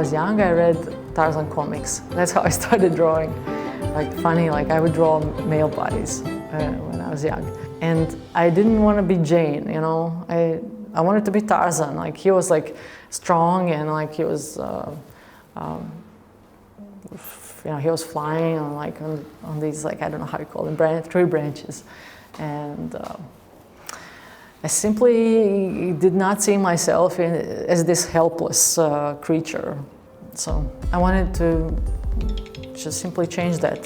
was young, I read Tarzan comics. That's how I started drawing. Like funny, like I would draw male bodies when I was young. And I didn't want to be Jane, you know. I wanted to be Tarzan. Like he was like strong and like he was, you know, he was flying on like on these, like, I don't know how you call them, tree branches. And I simply did not see myself as this helpless creature. So I wanted to just simply change that.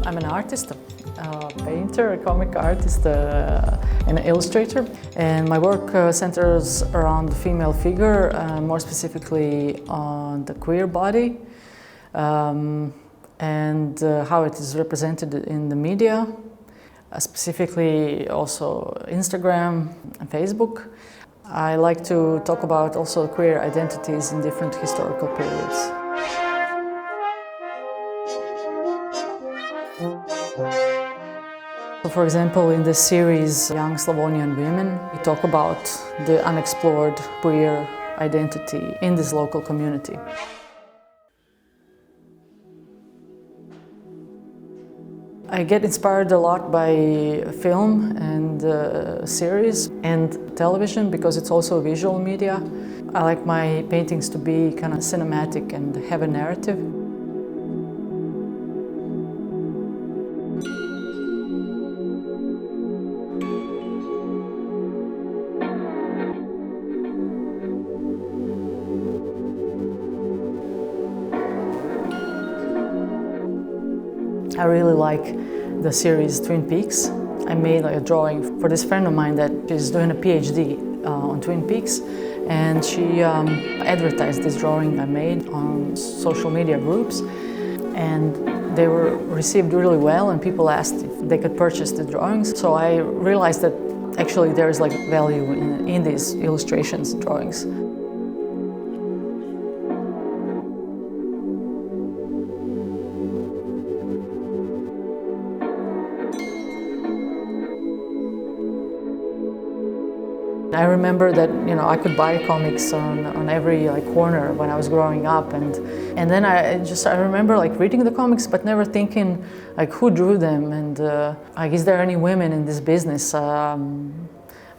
I'm an artist, a painter, a comic artist, and an illustrator. And my work centers around the female figure, more specifically on the queer body, and how it is represented in the media, specifically also Instagram and Facebook. I like to talk about also queer identities in different historical periods. So for example, in the series Young Slavonian Women, we talk about the unexplored queer identity in this local community. I get inspired a lot by film and series and television because it's also a visual media. I like my paintings to be kind of cinematic and have a narrative. I really like the series Twin Peaks. I made a drawing for this friend of mine that is doing a PhD on Twin Peaks, and she advertised this drawing I made on social media groups, and they were received really well, and people asked if they could purchase the drawings. So I realized that actually there is like value in these illustrations, drawings. I remember that, you know, I could buy comics on every corner when I was growing up, and then I remember like reading the comics but never thinking like who drew them, and like is there any women in this business? I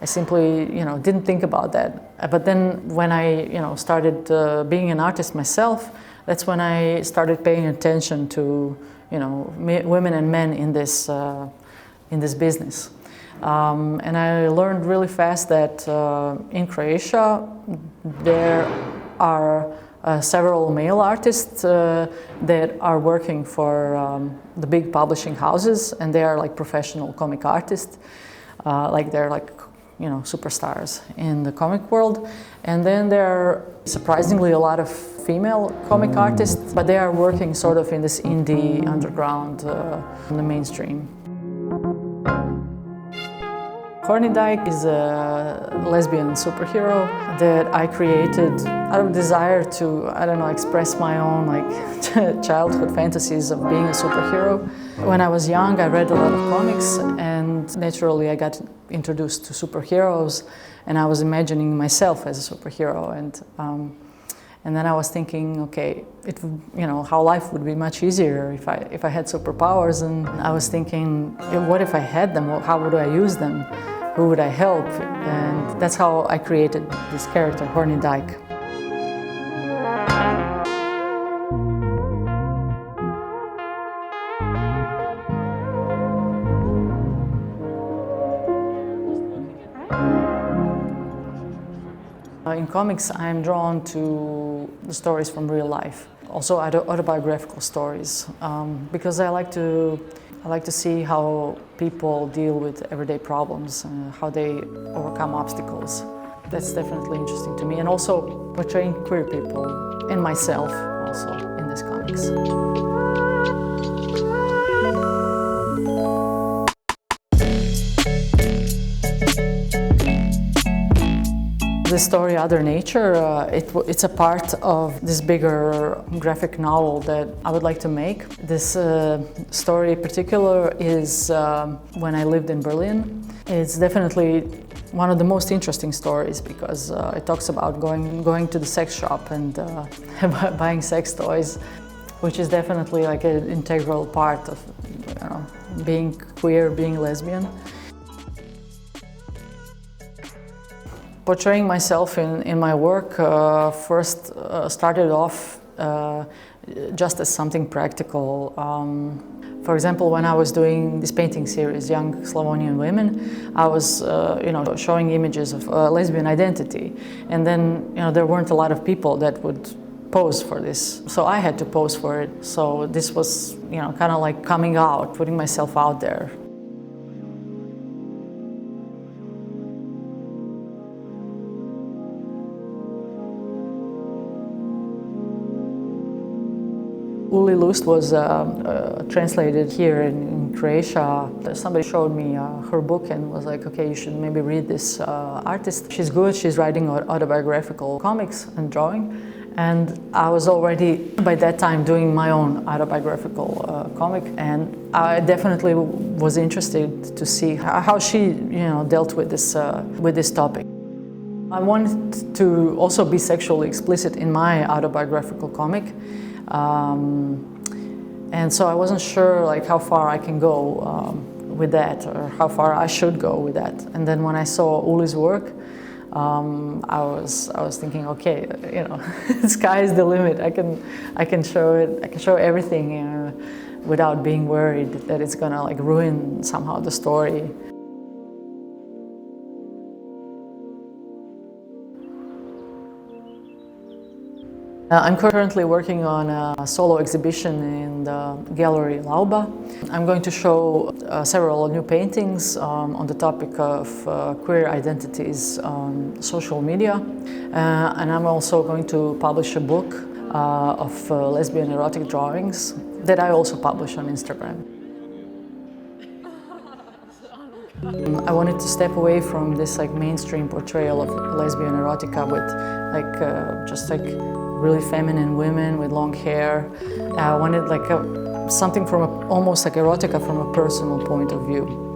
simply, you know, didn't think about that. But then when I, you know, started being an artist myself, that's when I started paying attention to, you know, women and men in this business. And I learned really fast that in Croatia there are several male artists that are working for the big publishing houses, and they are like professional comic artists, like they're like, you know, superstars in the comic world. And then there are surprisingly a lot of female comic artists, but they are working sort of in this indie underground in the mainstream. Horny Dyke is a lesbian superhero that I created out of desire to, I don't know, express my own like childhood fantasies of being a superhero. When I was young, I read a lot of comics, and naturally I got introduced to superheroes, and I was imagining myself as a superhero, and then I was thinking, okay, you know, how life would be much easier if I had superpowers. And I was thinking, what if I had them? How would I use them? Who would I help? And that's how I created this character, Horny Dyke. In comics, I'm drawn to the stories from real life, also autobiographical stories, because I like to see how people deal with everyday problems, how they overcome obstacles. That's definitely interesting to me, and also portraying queer people and myself also in these comics. The story Other Nature, it's a part of this bigger graphic novel that I would like to make. This story in particular is when I lived in Berlin. It's definitely one of the most interesting stories because it talks about going to the sex shop and buying sex toys, which is definitely like an integral part of being queer, being lesbian. Portraying myself in my work first started off just as something practical. For example, when I was doing this painting series, Young Slavonian Women, I was showing images of lesbian identity. And then there weren't a lot of people that would pose for this. So I had to pose for it. So this was kind of like coming out, putting myself out there. Uli Lust was translated here in Croatia. Somebody showed me her book and was like, okay, you should maybe read this artist. She's good, she's writing autobiographical comics and drawing. And I was already, by that time, doing my own autobiographical comic. And I definitely was interested to see how she dealt with this topic. I wanted to also be sexually explicit in my autobiographical comic. And so I wasn't sure like how far I can go with that or how far I should go with that. And then when I saw Uli's work, I was thinking, okay, the sky is the limit. I can show it. I can show everything without being worried that it's gonna like ruin somehow the story. I'm currently working on a solo exhibition in the Gallery Lauba. I'm going to show several new paintings on the topic of queer identities on social media. And I'm also going to publish a book of lesbian erotic drawings that I also publish on Instagram. I wanted to step away from this like mainstream portrayal of lesbian erotica with just really feminine women with long hair. I wanted like something from almost like erotica from a personal point of view.